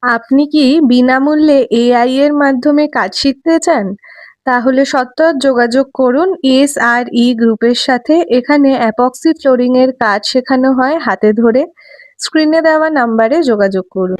আপনি কি বিনামূল্যে এআই এর মাধ্যমে কাজ শিখতে চান? তাহলে সত্বর যোগাযোগ করুন এসআরই গ্রুপের সাথে। এখানে অ্যাপক্সি ফ্লোরিং এর কাজ শেখানো হয় হাতে ধরে। স্ক্রিনে দেওয়া নাম্বারে যোগাযোগ করুন।